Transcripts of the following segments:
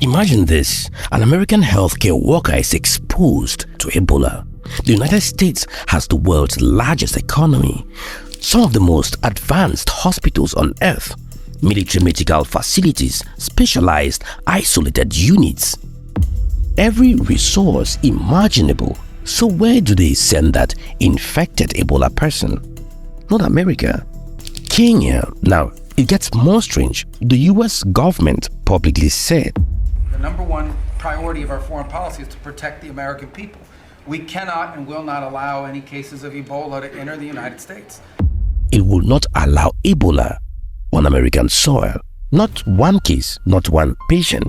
Imagine this, an American healthcare worker is exposed to Ebola. The United States has the world's largest economy, some of the most advanced hospitals on earth, military medical facilities, specialized isolated units, every resource imaginable. So where do they send that infected Ebola person? Not America. Kenya. Now, it gets more strange. The US government publicly said, the number one priority of our foreign policy is to protect the American people. We cannot and will not allow any cases of Ebola to enter the United States. It will not allow Ebola on American soil. Not one case, not one patient,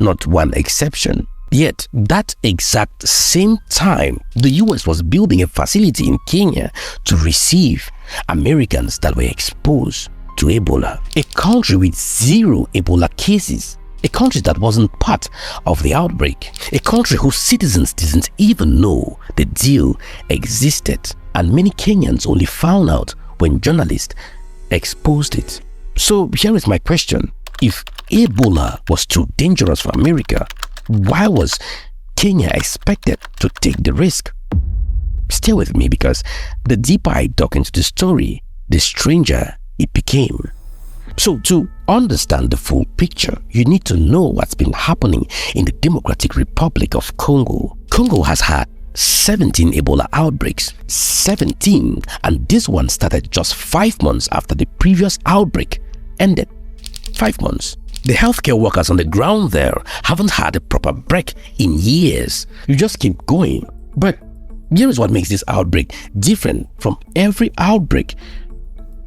not one exception. Yet, that exact same time, the US was building a facility in Kenya to receive Americans that were exposed to Ebola. A country with 0 Ebola cases. A country that wasn't part of the outbreak. A country whose citizens didn't even know the deal existed. And many Kenyans only found out when journalists exposed it. So here is my question. If Ebola was too dangerous for America, why was Kenya expected to take the risk? Stay with me, because the deeper I dug into the story, the stranger it became. So to understand the full picture, you need to know what's been happening in the Democratic Republic of Congo. Congo has had 17 Ebola outbreaks. 17, and this one started just 5 months after the previous outbreak ended. 5 months. The healthcare workers on the ground there haven't had a proper break in years. You just keep going. But here is what makes this outbreak different from every outbreak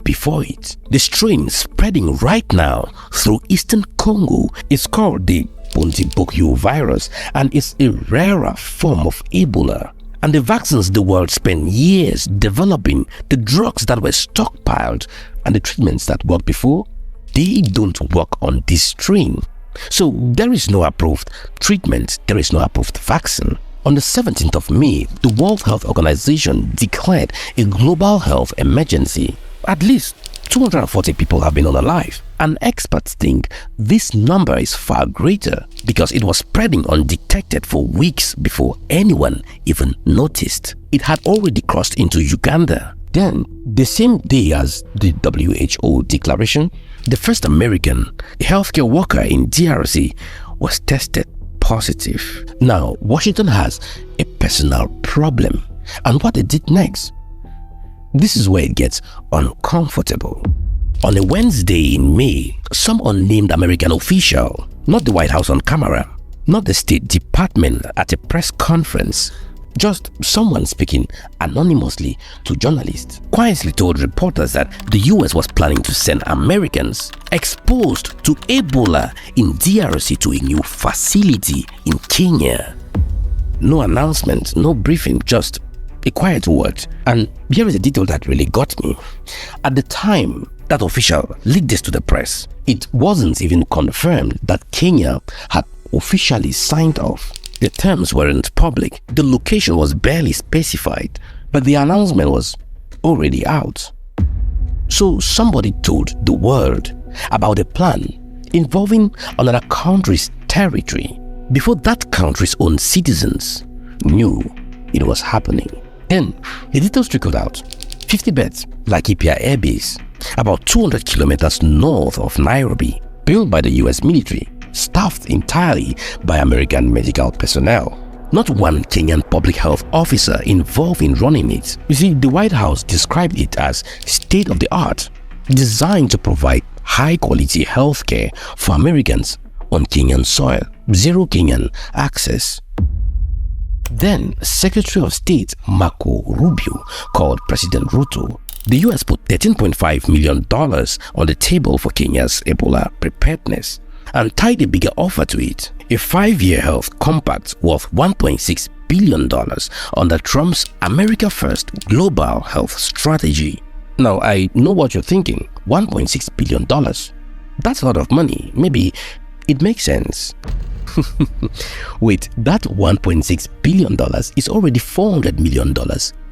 before it. The strain spreading right now through eastern Congo is called the Bundibugyo virus, and it's a rarer form of Ebola. And the vaccines the world spent years developing, the drugs that were stockpiled, and the treatments that worked before, they don't work on this strain. So there is no approved treatment, there is no approved vaccine. On the 17th of May, the World Health Organization declared a global health emergency. At least 240 people have been unalive, and experts think this number is far greater because it was spreading undetected for weeks before anyone even noticed. It had already crossed into Uganda. Then, the same day as the WHO declaration, the first American healthcare worker in DRC was tested positive. Now, Washington has a personal problem, and what they did next? This is where it gets uncomfortable. On a Wednesday in May, some unnamed American official, not the White House on camera, not the State Department at a press conference, just someone speaking anonymously to journalists, quietly told reporters that the US was planning to send Americans exposed to Ebola in DRC to a new facility in Kenya. No announcement, no briefing, just a quiet word. And here is a detail that really got me. At the time that official leaked this to the press, it wasn't even confirmed that Kenya had officially signed off. The terms weren't public, the location was barely specified, but the announcement was already out. So somebody told the world about a plan involving another country's territory before that country's own citizens knew it was happening. Then the details trickled out. 50 beds, Laikipia Air Base, about 200 kilometers north of Nairobi, built by the US military, staffed entirely by American medical personnel. Not one Kenyan public health officer involved in running it. You see, the White House described it as state-of-the-art, designed to provide high-quality healthcare for Americans on Kenyan soil, zero Kenyan access. Then, Secretary of State Marco Rubio called President Ruto. The US put $13.5 million on the table for Kenya's Ebola preparedness and tied a bigger offer to it, a 5-year health compact worth $1.6 billion under Trump's America First global health strategy. Now, I know what you're thinking, $1.6 billion. That's a lot of money. Maybe it makes sense. Wait, that $1.6 billion is already $400 million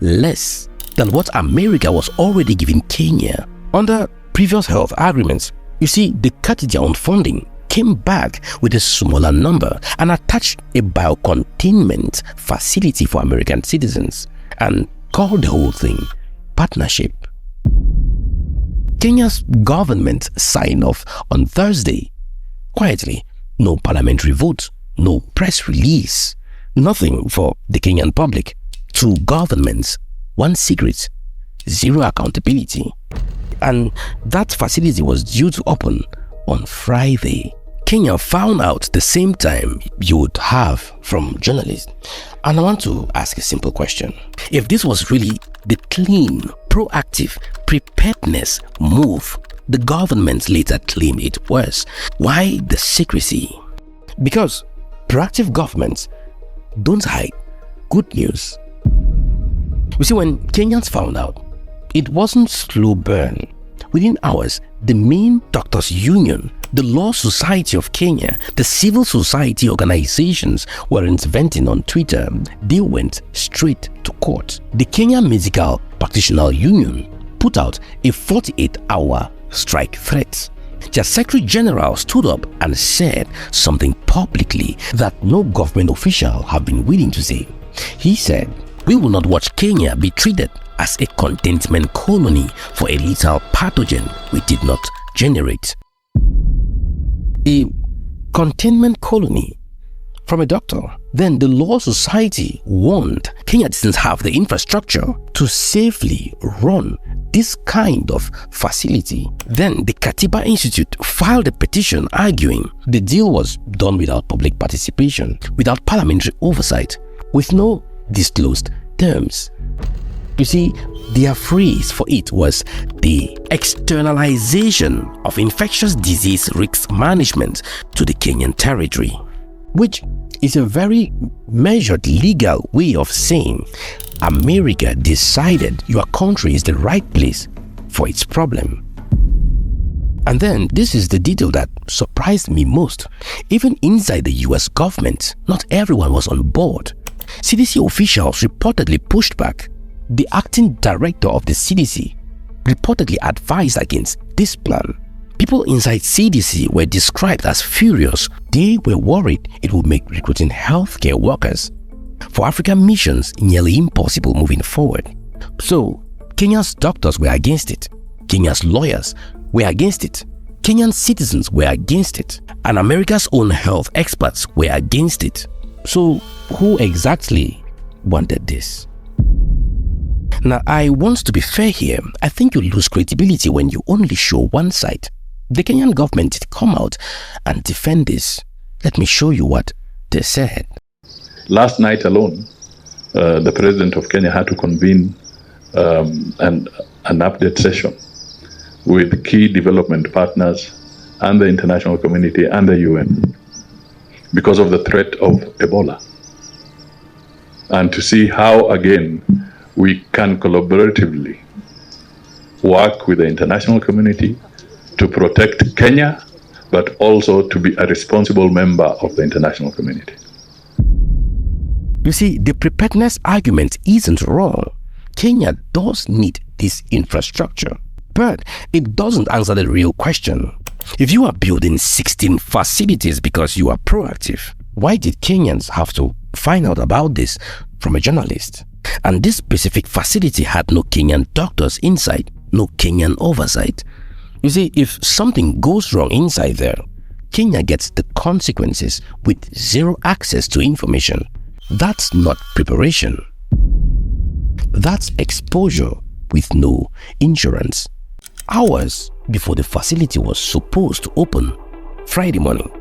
less than what America was already giving Kenya under previous health agreements. You see, they cut it down funding came back with a smaller number and attached a biocontainment facility for American citizens and called the whole thing partnership. Kenya's government signed off on Thursday. Quietly, no parliamentary vote, no press release, nothing for the Kenyan public. Two governments, one secret, zero accountability. And that facility was due to open on Friday. Kenya found out the same time you would have from journalists. And I want to ask a simple question. If this was really the clean, proactive preparedness move the government later claimed it was, why the secrecy? Because proactive governments don't hide good news. You see, when Kenyans found out, it wasn't slow burn. Within hours, the main doctors' union, the Law Society of Kenya, the civil society organizations were intervening on Twitter. They went straight to court. The Kenya Medical Practitioner Union put out a 48-hour strike threat. Their Secretary General stood up and said something publicly that no government official have been willing to say. He said, "We will not watch Kenya be treated as a containment colony for a lethal pathogen we did not generate." A containment colony from a doctor. Then the Law Society warned Kenya didn't have the infrastructure to safely run this kind of facility. Then the Katiba Institute filed a petition arguing the deal was done without public participation, without parliamentary oversight, with no disclosed terms. You see, their phrase for it was the externalization of infectious disease risk management to the Kenyan territory, which is a very measured legal way of saying America decided your country is the right place for its problem. And then this is the detail that surprised me most. Even inside the US government, not everyone was on board. CDC officials reportedly pushed back. The acting director of the CDC reportedly advised against this plan. People inside CDC were described as furious. They were worried it would make recruiting healthcare workers for African missions nearly impossible moving forward. So, Kenya's doctors were against it. Kenya's lawyers were against it. Kenyan citizens were against it. And America's own health experts were against it. So, who exactly wanted this? Now, I want to be fair here. I think you lose credibility when you only show one side. The Kenyan government did come out and defend this. Let me show you what they said. Last night alone, the president of Kenya had to convene an update session with key development partners and the international community and the UN because of the threat of Ebola. And to see how, again, we can collaboratively work with the international community to protect Kenya, but also to be a responsible member of the international community. You see, the preparedness argument isn't wrong. Kenya does need this infrastructure, but it doesn't answer the real question. If you are building 16 facilities because you are proactive, why did Kenyans have to find out about this from a journalist? And this specific facility had no Kenyan doctors inside, no Kenyan oversight. You see, if something goes wrong inside there, Kenya gets the consequences with zero access to information. That's not preparation. That's exposure with no insurance. Hours before the facility was supposed to open, Friday morning,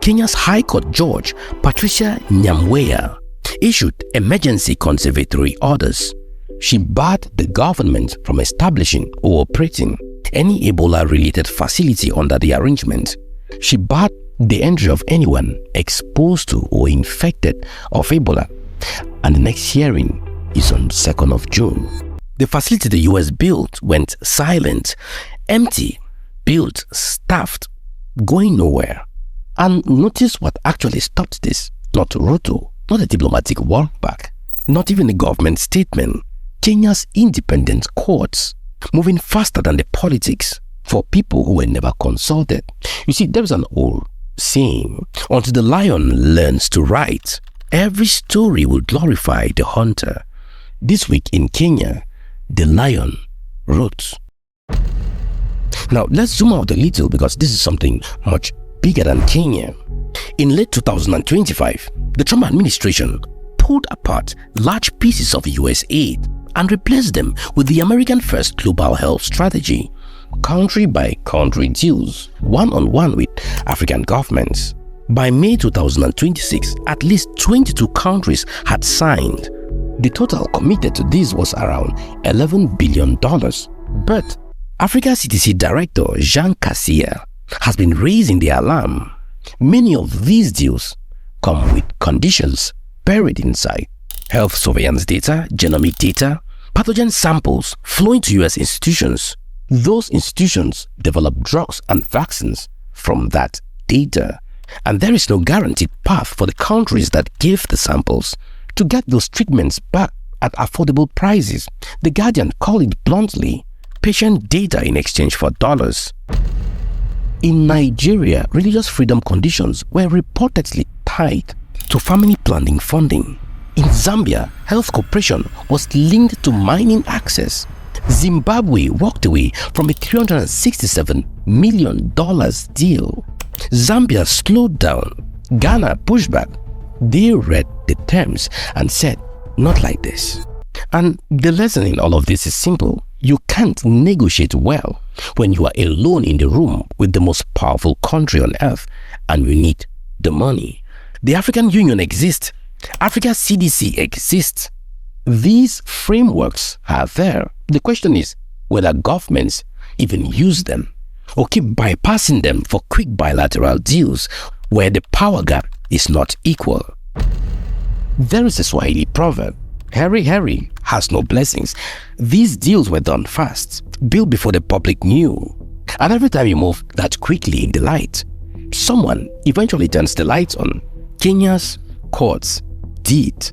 Kenya's High Court Judge Patricia Nyamweya issued emergency conservatory orders. She barred the government from establishing or operating any Ebola-related facility under the arrangement. She barred the entry of anyone exposed to or infected of Ebola. And the next hearing is on 2nd of June. The facility the US built went silent, empty, built, staffed, going nowhere. And notice what actually stopped this. Not Ruto, not a diplomatic walk back, not even a government statement. Kenya's independent courts, moving faster than the politics for people who were never consulted. You see, there is an old saying, until the lion learns to write, every story will glorify the hunter. This week in Kenya, the lion wrote. Now, let's zoom out a little because this is something much bigger than Kenya. In late 2025, the Trump administration pulled apart large pieces of US aid and replaced them with the American First Global Health Strategy, country by country deals, one-on-one with African governments. By May 2026, at least 22 countries had signed. The total committed to this was around $11 billion. But Africa CDC Director Jean Cassia has been raising the alarm. Many of these deals come with conditions buried inside. Health surveillance data, genomic data, pathogen samples flowing to US institutions. Those institutions develop drugs and vaccines from that data. And there is no guaranteed path for the countries that gave the samples to get those treatments back at affordable prices. The Guardian called it bluntly, patient data in exchange for dollars. In Nigeria, religious freedom conditions were reportedly tied to family planning funding. In Zambia, health cooperation was linked to mining access. Zimbabwe walked away from a $367 million deal. Zambia slowed down. Ghana pushed back. They read the terms and said, not like this. And the lesson in all of this is simple. You can't negotiate well when you are alone in the room with the most powerful country on earth and you need the money. The African Union exists. Africa CDC exists. These frameworks are there. The question is whether governments even use them or keep bypassing them for quick bilateral deals where the power gap is not equal. There is a Swahili proverb, hurry has no blessings. These deals were done fast, built before the public knew. And every time you move that quickly in the light, someone eventually turns the lights on. Kenya's courts did,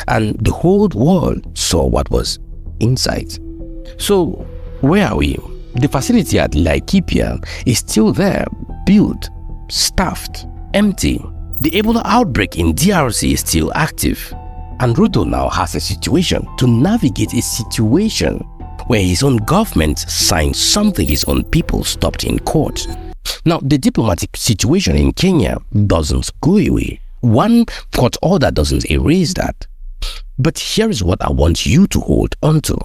and the whole world saw what was inside. So where are we? The facility at Laikipia is still there, built, staffed, empty. The Ebola outbreak in DRC is still active. And Ruto now has a situation to navigate a situation where his own government signed something his own people stopped in court. Now, the diplomatic situation in Kenya doesn't go away. One court order doesn't erase that. But here is what I want you to hold onto.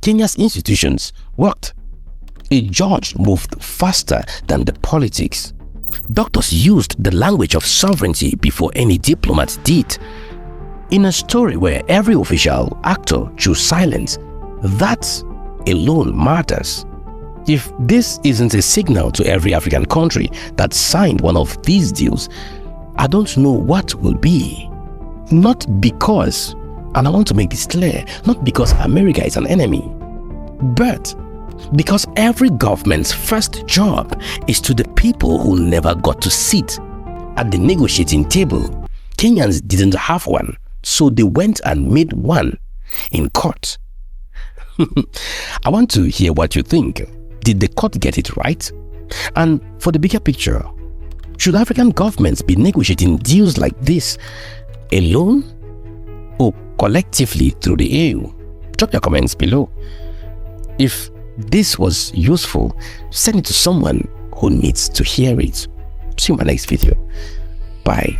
Kenya's institutions worked. A judge moved faster than the politics. Doctors used the language of sovereignty before any diplomat did. In a story where every official actor chose silence, that alone matters. If this isn't a signal to every African country that signed one of these deals, I don't know what will be. Not because, and I want to make this clear, not because America is an enemy, but because every government's first job is to the people who never got to sit at the negotiating table. Kenyans didn't have one, so they went and made one in court. I want to hear what you think. Did the court get it right? And for the bigger picture, should African governments be negotiating deals like this alone or collectively through the EU? Drop your comments below. If this was useful, send it to someone who needs to hear it. See you in my next video. Bye.